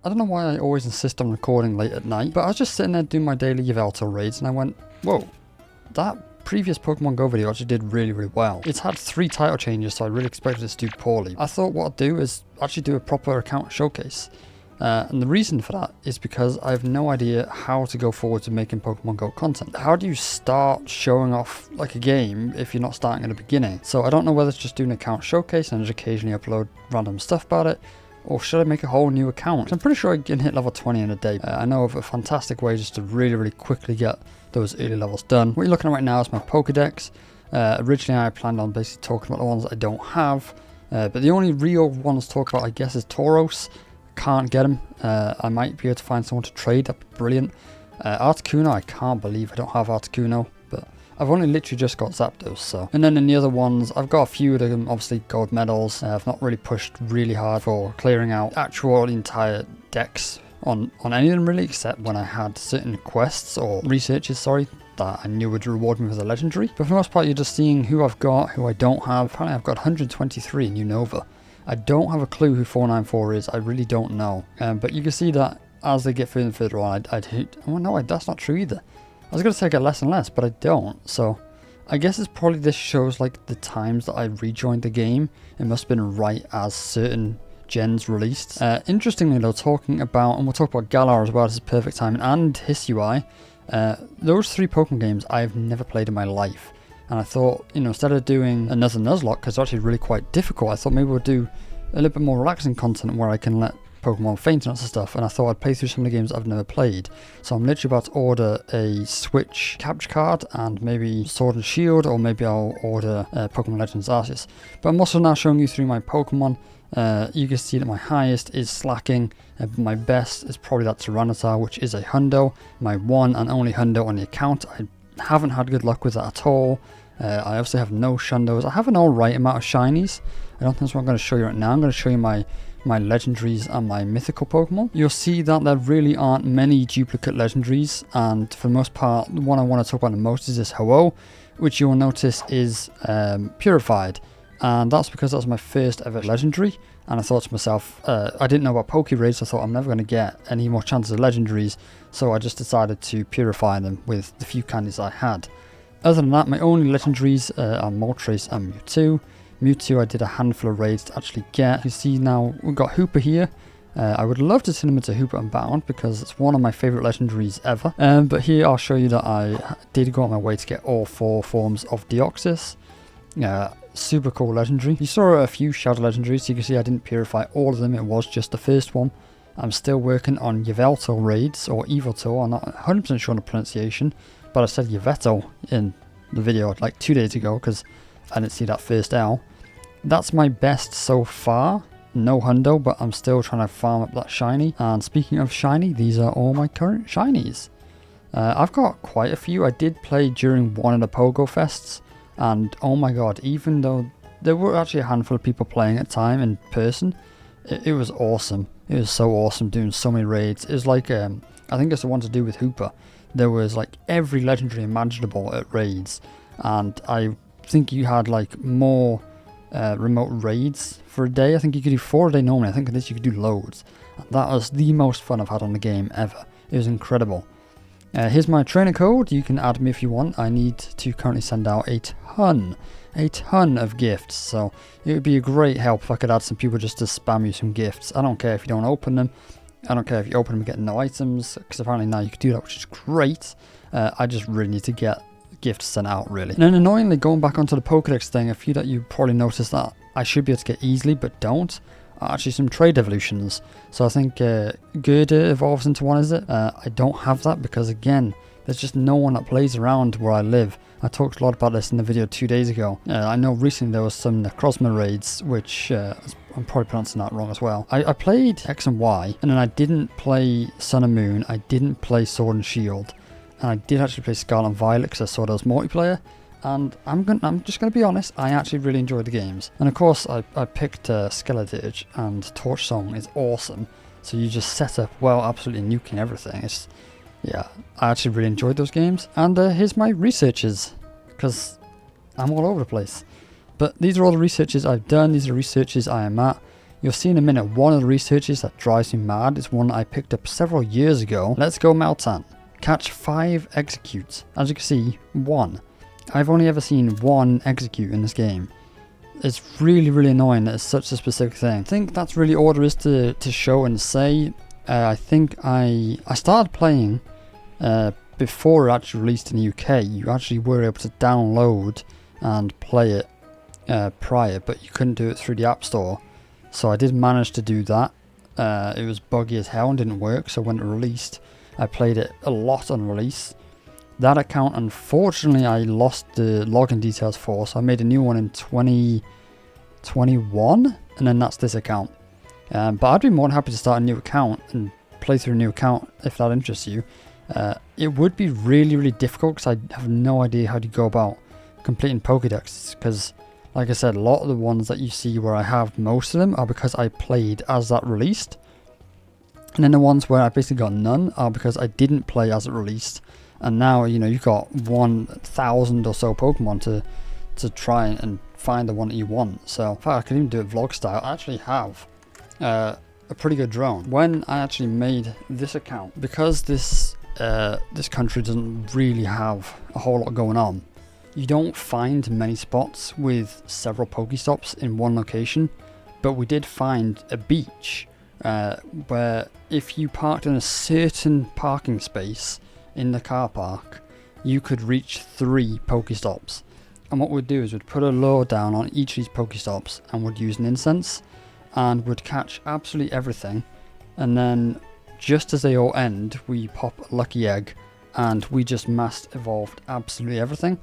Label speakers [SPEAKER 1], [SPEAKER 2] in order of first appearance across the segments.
[SPEAKER 1] I don't know why I always insist on recording late at night, but I was just sitting there doing my daily Yveltal raids and I went, whoa, that previous Pokemon Go video actually did really, really well. It's had 3 title changes, so I really expected it to do poorly. I thought what I'd do is actually do a proper account showcase. And the reason for that is because I have no idea how to go forward to making Pokemon Go content. How do you start showing off like a game if you're not starting at the beginning? So I don't know whether it's just doing an account showcase and just occasionally upload random stuff about it, or should I make a whole new account? I'm pretty sure I can hit level 20 in a day. I know of a fantastic way just to really, really quickly get those early levels done. What you're looking at right now is my Pokedex. Originally I planned on basically talking about the ones I don't have, but the only real ones to talk about I guess is Tauros. Can't get him. I might be able to find someone to trade, that'd be brilliant. Articuno, I can't believe I don't have Articuno, but I've only literally just got Zapdos, so. And then in the other ones, I've got a few of them, obviously gold medals. I've not really pushed really hard for clearing out actual entire decks on any of them really, except when I had certain quests or researches, that I knew would reward me with a legendary. But for the most part, you're just seeing who I've got, who I don't have. Apparently I've got 123 in Unova. I don't have a clue who 494 is, I really don't know. But you can see that as they get further and further on, I'd hit, oh no, that's not true either. I was going to say I get less and less, but I don't. So I guess it's probably, this shows like the times that I rejoined the game. It must have been right as certain gens released. Interestingly though, talking about, and we'll talk about Galar as well, this is perfect timing, and Hisuian, those 3 Pokemon games I've never played in my life. And I thought, you know, instead of doing another Nuzlocke, because it's actually really quite difficult, I thought maybe we'll do a little bit more relaxing content where I can let Pokemon faint and lots of stuff. And I thought I'd play through some of the games I've never played. So I'm literally about to order a Switch capture card and maybe Sword and Shield, or maybe I'll order Pokemon Legends Arceus. But I'm also now showing you through my Pokemon. You can see that my highest is Slacking. My best is probably that Tyranitar, which is a hundo. My one and only hundo on the account. I haven't had good luck with that at all. I obviously have no Shundos. I have an alright amount of shinies. I don't think that's what I'm going to show you right now. I'm going to show you my legendaries and my mythical Pokemon. You'll see that there really aren't many duplicate legendaries, and for the most part, the one I want to talk about the most is this Ho-Oh, which you'll notice is purified. And that's because that was my first ever legendary, and I thought to myself, I didn't know about Poke Raids, so I thought I'm never going to get any more chances of legendaries, so I just decided to purify them with the few candies I had. Other than that, my only legendaries are Moltres and Mewtwo. Mewtwo I did a handful of raids to actually get. You see now we've got Hooper here. I would love to turn him into Hooper Unbound because it's one of my favourite legendaries ever. But here I'll show you that I did go on my way to get all 4 forms of Deoxys. Super cool legendary. You saw a few shadow legendaries, so you can see I didn't purify all of them, it was just the first one. I'm still working on Yveltal raids, or Yveltal, I'm not 100% sure on the pronunciation, but I said Yveltal in the video like 2 days ago because I didn't see that first L. That's my best so far. No hundo, but I'm still trying to farm up that shiny. And speaking of shiny, these are all my current shinies. I've got quite a few. I did play during one of the Pogo Fests, and oh my god, even though there were actually a handful of people playing at the time in person, it was awesome. It was so awesome doing so many raids. It was like, I think it's the one to do with Hooper. There was like every legendary imaginable at raids, and I think you had like more remote raids for a day. I think you could do 4 a day normally. I think in this you could do loads. And that was the most fun I've had on the game ever. It was incredible. Here's my trainer code. You can add me if you want. I need to currently send out a ton of gifts, so it would be a great help if I could add some people just to spam you some gifts. I don't care if you don't open them. I don't care if you open them and get no items, because apparently now you can do that, which is great. I just really need to get gifts sent out, really. And then annoyingly, going back onto the Pokedex thing, a few that you probably noticed that I should be able to get easily but don't, are actually some trade evolutions. So I think Gerda evolves into one, is it? I don't have that because, again, there's just no one that plays around where I live. I talked a lot about this in the video 2 days ago. I know recently there was some Necrozma raids, which I'm probably pronouncing that wrong as well. I played X and Y, and then I didn't play Sun and Moon, I didn't play Sword and Shield, and I did actually play Scarlet and Violet because I saw those multiplayer. And I'm just going to be honest, I actually really enjoyed the games. And of course, I picked Skeledirge, and Torch Song is awesome. So you just set up, well, absolutely nuking everything. Yeah, I actually really enjoyed those games. And here's my researches, because I'm all over the place. But these are all the researches I've done, these are researches I am at. You'll see in a minute one of the researches that drives me mad is one I picked up several years ago. Let's go Meltan. Catch 5 executes. As you can see, 1. I've only ever seen 1 execute in this game. It's really, really annoying that it's such a specific thing. I think that's really all there is to show and say. I think I started playing before it actually released in the UK. You actually were able to download and play it prior, but you couldn't do it through the App Store. So I did manage to do that. It was buggy as hell and didn't work, so when it released, I played it a lot on release. That account, unfortunately, I lost the login details for, so I made a new one in 2021, and then that's this account. But I'd be more than happy to start a new account and play through a new account if that interests you. It would be really, really difficult because I have no idea how to go about completing Pokédexes, because, like I said, a lot of the ones that you see where I have most of them are because I played as that released. And then the ones where I basically got none are because I didn't play as it released. And now, you know, you've got 1,000 or so Pokemon to try and find the one that you want. So, in fact, I can even do it vlog style. I actually have a pretty good drone. When I actually made this account, because this country doesn't really have a whole lot going on, you don't find many spots with several Pokestops in one location. But we did find a beach where if you parked in a certain parking space in the car park, you could reach 3 Pokestops. And what we'd do is we'd put a lure down on each of these Pokestops and would use an incense and would catch absolutely everything. And then just as they all end, we pop a lucky egg and we just mass evolved absolutely everything.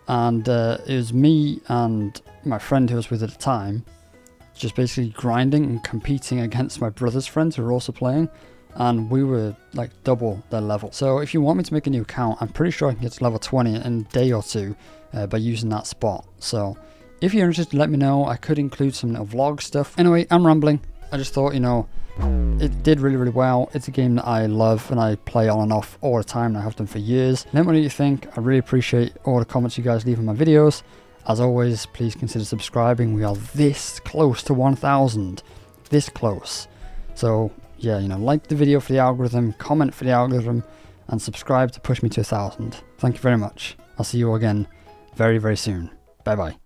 [SPEAKER 1] And it was me and my friend who was with at the time, just basically grinding and competing against my brother's friends who were also playing. And we were like double their level. So if you want me to make a new account, I'm pretty sure I can get to level 20 in a day or two by using that spot. So if you're interested, let me know. I could include some little vlog stuff. Anyway, I'm rambling. I just thought, you know, it did really, really well. It's a game that I love and I play on and off all the time, and I have done for years. Let me know what you think. I really appreciate all the comments you guys leave on my videos. As always, please consider subscribing. We are this close to 1,000. This close. So yeah, you know, like the video for the algorithm, comment for the algorithm, and subscribe to push me to 1,000. Thank you very much. I'll see you all again very, very soon. Bye bye.